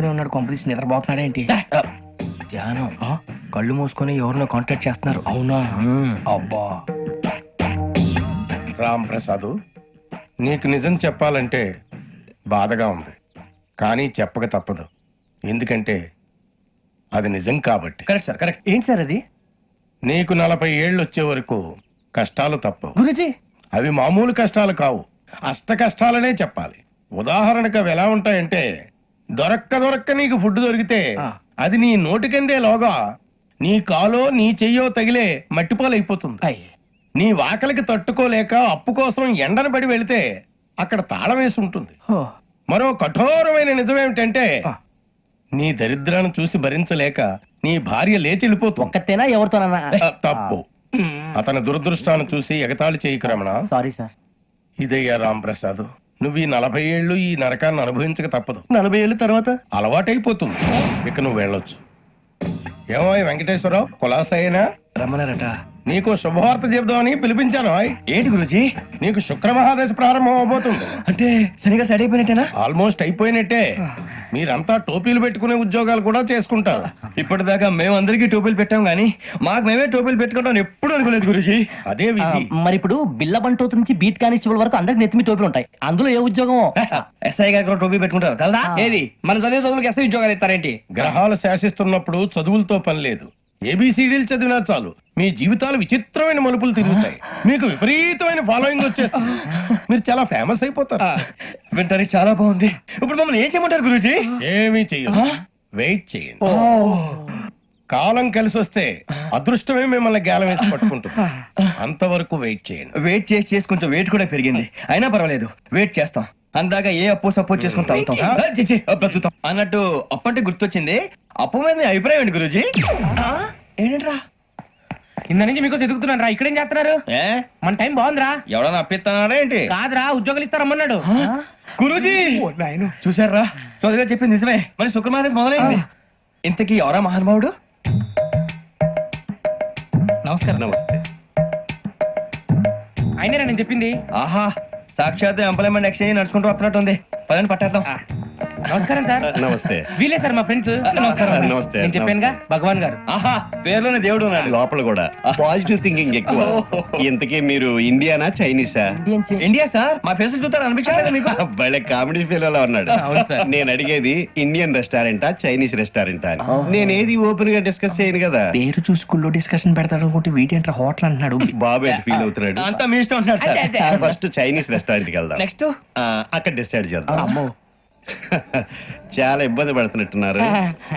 మేలుకునే ఉన్నాడు, కొంపదీసి నిద్రపోతున్నాడు ఏంటి? ధ్యానం. కళ్ళు మూసుకొని ఎవరినో కాంటాక్ట్ చేస్తున్నారు. అవునా? అబ్బా. రామ్ ప్రసాద్, నీకు నిజం చెప్పాలంటే బాధగా ఉంది, కానీ చెప్పక తప్పదు. ఎందుకంటే అది నిజం కాబట్టి. Correct sir, correct. ఏంటి సార్ అది? నీకు 40 ఏళ్ళు వచ్చే వరకు కష్టాలు తప్పవు గురుజీ. అవి మామూలు కష్టాలు కావు, అష్ట కష్టాలనే చెప్పాలి. ఉదాహరణకు అవి ఎలా ఉంటాయంటే, దొరక్క నీకు ఫుడ్ దొరికితే అది నీ నోటికందే లోగా నీ కాలో నీ చెయ్యో తగిలే మట్టిపాలైపోతుంది. నీ వాకలికి తట్టుకోలేక అప్పు కోసం ఎండను పడి వెళితే అక్కడ తాళం వేసి ఉంటుంది. మరో కఠోరమైన నిజమేమిటంటే, నీ దరిద్రాన్ని చూసి భరించలేక నీ భార్య లేచి వెళ్ళిపోతుంది. ఒక్కతేనా ఎవరితోనన్నా? తప్పు. అతని దురదృష్టాన్ని చూసి ఎగతాళి చేయకు రమణ. Sorry sir. ఇదయ్యా రాంప్రసాద్, నువ్వు ఈ 40 ఏళ్ళు ఈ నరకాన్ని అనుభవించక తప్పదు. 40 ఏళ్ళ తర్వాత అలవాటైపోతుంది. ఇక నువ్వు వెళ్ళొచ్చు. ఏమో వెంకటేశ్వరరావు, కులాసైనా రమ్మన్నారట. నీకు శుభవార్త చెబుదామని పిలిపించాను. ఏంటి గురుజీ? నీకు శుక్రమహాదశ ప్రారంభం అవబోతుంది. అంటే శనిగా సెట్ అయిపోయినట్టేనా? ఆల్మోస్ట్ అయిపోయినట్టే. మీరంతా టోపీలు పెట్టుకునే ఉద్యోగాలు కూడా చేసుకుంటారు. ఇప్పటిదాకా మేమందరికీ టోపీలు పెట్టాం గానీ మాకు మేమే టోపీలు పెట్టుకుంటాం ఎప్పుడు అనుకోలేదు గురుజీ. అదే విధి. మరి ఇప్పుడు బిల్ల బంటోతు నుంచి బీట్ కానిస్టేబుల్ వరకు అందరికి నెత్తిమి టోపీలు ఉంటాయి. అందులో ఏ ఉద్యోగం? ఎస్ఐ గారు కూడా టోపీ పెట్టుకుంటారు కదా? ఏది మన చదివే చదువులకు ఎస్ఐ ఉద్యోగాలు ఇస్తారేంటి? గ్రహాలు శాసిస్తున్నప్పుడు చదువులతో పని లేదు. ఏబిసిడీలు చదివినా చాలు మీ జీవితాలు విచిత్రమైన మలుపులు తిరుగుతాయి. మీకు విపరీతమైన ఫాలోయింగ్ వచ్చేస్తుంది. మీరు చాలా ఫేమస్ అయిపోతారు. వింటానికి చాలా బాగుంది. ఇప్పుడు మమ్మల్ని ఏం చేయమంటారు గురూజీ? ఏమీ చెయ్యదు, వెయిట్ చేయండి. కాలం కలిసి వస్తే అదృష్టమే మిమ్మల్ని గేలం వేసి పట్టుకుంటుంది. అంతవరకు వెయిట్ చేయండి. వెయిట్ చేసి కొంచెం వెయిట్ కూడా పెరిగింది. అయినా పర్వాలేదు, వెయిట్ చేస్తాం. అందాక ఏ అప్పు సపోర్ట్ చేసుకుని తాగుతాం. బ్రతుకుతాం అన్నట్టు అప్పు అంటే గుర్తొచ్చింది. అప్పు మీద మీ అభిప్రాయం ఏంటి గురూజీ? ఏంటరా కింద నుంచి మీకు ఎదుగుతున్నాను రా. ఇక్కడేం చేస్తున్నారు? మన టైం బాగుందిరా. ఎవడన్నా అప్పిస్తున్నాడా ఏంటి? కాదురా, ఉద్యోగాలు ఇస్తారమ్మన్నాడు గురూజీ. చూసారా, చౌదరిగా చెప్పింది నిజమే. మరి శుక్రమాదేశ్ మొదలైంది. ఇంతకీ ఎవరా మహానుభావుడు? నమస్కారం. నమస్తే. అయినరా నేను చెప్పింది? ఆహా, సాక్షాత్ ఎంప్లాయ్మెంట్ ఎక్స్చేంజ్ నడుచుకుంటూ వస్తున్నట్టు ఉంది. పదండి పట్టేద్దాం. నమస్కారం సార్. నమస్తే. వీలే సార్ మా ఫ్రెండ్స్. నమస్కారం. నమస్తే. నేను చెప్పానుగా, భగవాన్ గారు. ఆహా, పేర్లోనే దేవుడు ఉన్నాడు. లోపల కూడా పాజిటివ్ థింకింగ్ ఎక్కువ. ఇంతకీ మీరు ఇండియానా చైనీసా? India sir. మా ఫేస్ చూస్తారు అనిపించలేదు మీకు? భలే కామెడీ ఫీల్ అలా ఉన్నాడు. అవును సార్. నేను అడిగేది ఇండియన్ రెస్టారెంటా చైనీస్ రెస్టారెంటా అని. నేనేది ఓపెన్ గా డిస్కస్ చేయను కదా. పేరు చూసుకుల్లో డిస్కషన్ పెడతాడు అనుకుంటే వీటేంట్రా హోటల్ అంటున్నాడు. బాబు ఎట్ ఫీల్ అవుతున్నాడు. అంతా మీ ఇష్టం ఉంటున్నాడు సార్. ఫస్ట్ చైనీస్ రెస్టారెంట్ కి వెళ్దాం. నెక్స్ట్ అక్కడ డిసైడ్ చేద్దాం. అమ్మో. చాలా ఇబ్బంది పడుతున్నట్టున్నారు.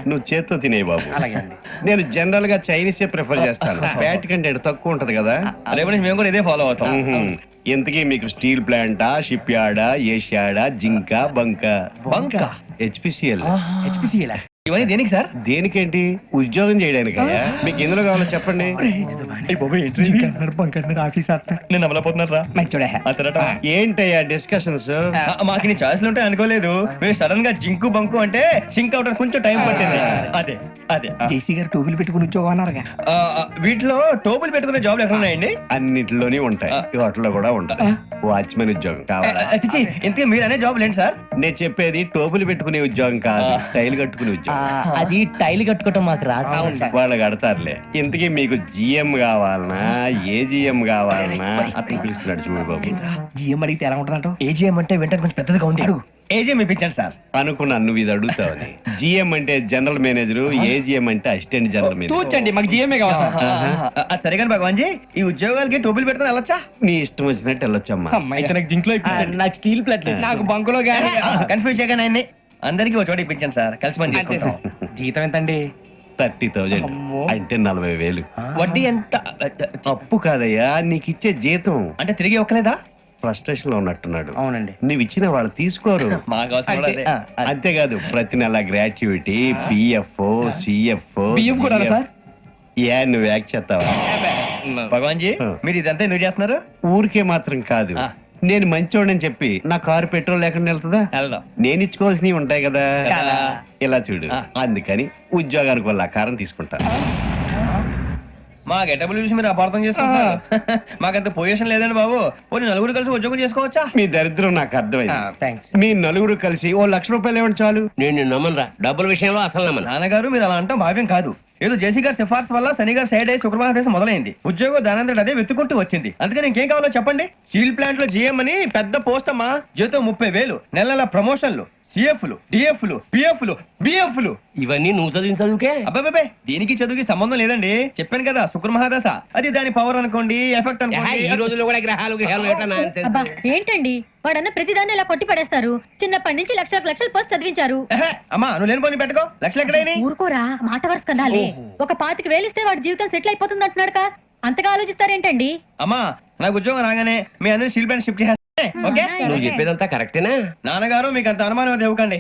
నువ్వు చేత్తో తినే బాబు. నేను జనరల్ గా చైనీసే ప్రిఫర్ చేస్తాను. ఫ్యాట్ కంటెంట్ తక్కువ ఉంటది కదా. రేపు నుంచి మేము కూడా ఇదే ఫాలో అవుతాం. ఇంతకీ మీకు స్టీల్ ప్లాంటా, షిప్ యార్డా, ఏషియాడా, జింక, బంకా? బంకా? హెచ్పిసిఎల్. హెచ్పిసిఎల్ ఇవన్నీ దేనికి సార్? దేనికేంటి? ఉద్యోగం చేయడానికి. మీకు ఎందులో కావాలో చెప్పండి. నేను అమలపోతున్నారా? ఏంటయ్యా డిస్కషన్స్? మాకు నీ ఛాయిస్లు ఉంటాయి అనుకోలేదు. మీరు సడన్ గా జింకు బంకు అంటే సింక్ అవడానికి కొంచెం టైం పట్టింది. అదే అదే జేసీ గారు టోపీలు పెట్టుకుని ఉద్యోగం అన్నారుగా. వీటిలో టోపులు పెట్టుకునే జాబ్లు ఎక్కడ ఉన్నాయండి? అన్నిటిలోనే ఉంటాయి, వాటిలో కూడా ఉంటాయి. వాచ్మెన్ ఉద్యోగం కావాలా? ఇంతకీ మీరు అనే జాబ్ ఏంటి సార్? నేను చెప్పేది టోపులు పెట్టుకునే ఉద్యోగం కాదు, టైల్ కట్టుకునే ఉద్యోగం. అది టైల్ కట్టుకోవటం మాకు రాదు. వాళ్ళు కడతారులే. ఇంతకీ మీకు జిఎం కావాలనా, ఏ జిఎం కావాలనా? అతను పిలుస్తున్నాడు చూడు బాబు. జిఎం అడిగితే ఎలా ఉంటుందంట? ఏజీఎం అంటే వెంటనే కొంచెం పెద్దదిగా ఉంది. ఏజీఎం ఇప్పించండి సార్. అనుకున్నాను నువ్వు ఇది అడుగుతావని. జిఎం అంటే జనరల్ మేనేజర్, ఏజిఎం అంటే అసిస్టెంట్ జనరల్ మేనేజర్. తూచండి, మాకు జిఎంఏ కావాలి సార్. అది సరే కానీ భగవాన్ జీ, ఈ ఉద్యోగాలకి టోపులు పెట్టుకుని వెళ్ళొచ్చా? నీ ఇష్టం వచ్చినట్టు వెళ్ళొచ్చమ్మా. నాకు జింక్ లో నాకు స్టీల్ ప్లేట్ నాకు బంకులో గానీ. కన్ఫ్యూజ్ చేయగానే ఆయన్ని అందరికీ ఒక చోట ఇప్పించండి సార్. కలిసి పని చేసుకుంటాం. జీతం ఎంతండి? 30,000 అంటే 40,000. వడ్డీ ఎంత? అప్పు కాదయ్యా, నీకు ఇచ్చే జీతం. అంటే తిరిగి ఒక్కలేదా? ఫ్రస్ట్రేషన్ లో ఉన్నట్టున్నాడు. అవునండి. నువ్వు ఇచ్చిన వాళ్ళు తీసుకోరు. మాకు అవసరం కూడా అదే. అంతేకాదు ప్రతి నెల గ్రాట్యుటీ, పిఎఫ్, సిఎఫ్. బియ్యం కూడా సార్? ఏ నువ్వు యాక్ట్ చేస్తావా? భగవాన్ జీ, మీరు ఇదంతా ఎందుకు చేస్తున్నారు? ఊరికే మాత్రం కాదు, నేను మంచోడని చెప్పి నా కారు పెట్రోల్ లేకుండా వెళ్తుందా? వెళ్దాం. నేను ఇచ్చుకోవాల్సినవి ఉంటాయి కదా. కదా. ఇలా చూడు, అందుకని ఉద్యోగానికి వాళ్ళ ఆకారం తీసుకుంటా. మా గెటబుల్ చూసి మీరు అపార్థం చేసుకుంటున్నారు. మాకంత పొజిషన్ లేదండి బాబు. పోనీ నలుగురు కలిసి ఉద్యోగం చేసుకోవచ్చా? మీ దరిద్రం నాకు అర్థమైంది. థ్యాంక్స్. మీ నలుగురు కలిసి ఓ 1,00,000 రూపాయలు ఇవ్వండి చాలు. నేను నమ్మనరా, డబ్బుల విషయంలో అసలు నమ్మను. నాన్నగారు మీరు అలా అంటాం భావ్యం కాదు. ఏదో జేసీ గారి సిఫార్సు వల్ల శని గారు సైడ్ అయ్యి శుక్రవారం మొదలైంది. ఉద్యోగం దానంతటి అదే వెతుకుంటూ వచ్చింది. అందుకని ఇంకేం కావాలో చెప్పండి. స్టీల్ ప్లాంట్ లో జీఎం అని పెద్ద పోస్ట్ అమ్మా. జీతం 30,000, నెల నెల ప్రమోషన్లు, సిఎఫ్లు, డిఎఫ్లు, పిఎఫ్లు, బిఎఫ్లు. ఇవన్నీ నువ్వు చదివిన చదువుకే. అబ్బాబే దీనికి చదువుకి సంబంధం లేదండి. చెప్పాను కదా శుక్ర మహాదశ. అది దాని పవర్ అనుకోండి, ఎఫెక్ట్ ఈ అనుకోండి. రోజుల్లో కూడా గ్రహాలు ఎట్లా nonsense? అబ్బా ఏంటండి వాడన్న ప్రతిదాన్ని ఇలా కొట్టి పడేస్తారు. చిన్నప్పటి నుంచి లక్షల పోస్ట్ చదివించారు. ఎహె, అమ్మా నువ్వు లేని పోనీ పెట్టుకో. లక్షలు ఎక్కడైనా ఊరుకోరా, మాట వరుస కదాలే. ఒక 25,000 ఇస్తే వాడి జీవితం సెటిల్ అయిపోతుంది అంటున్నాడుగా. అంతగా ఆలోచిస్తారేంటండి? అమ్మా నాకు ఉద్యోగం రాగానే మీ అందరూ స్టీల్ ప్లాంట్ షిఫ్ట్ చేస్తే ఓకే. నువ్వు చెప్పేదంతా కరెక్టేనా? నాన్నగారు మీకు అంత అనుమానం అది ఇవ్వకండి.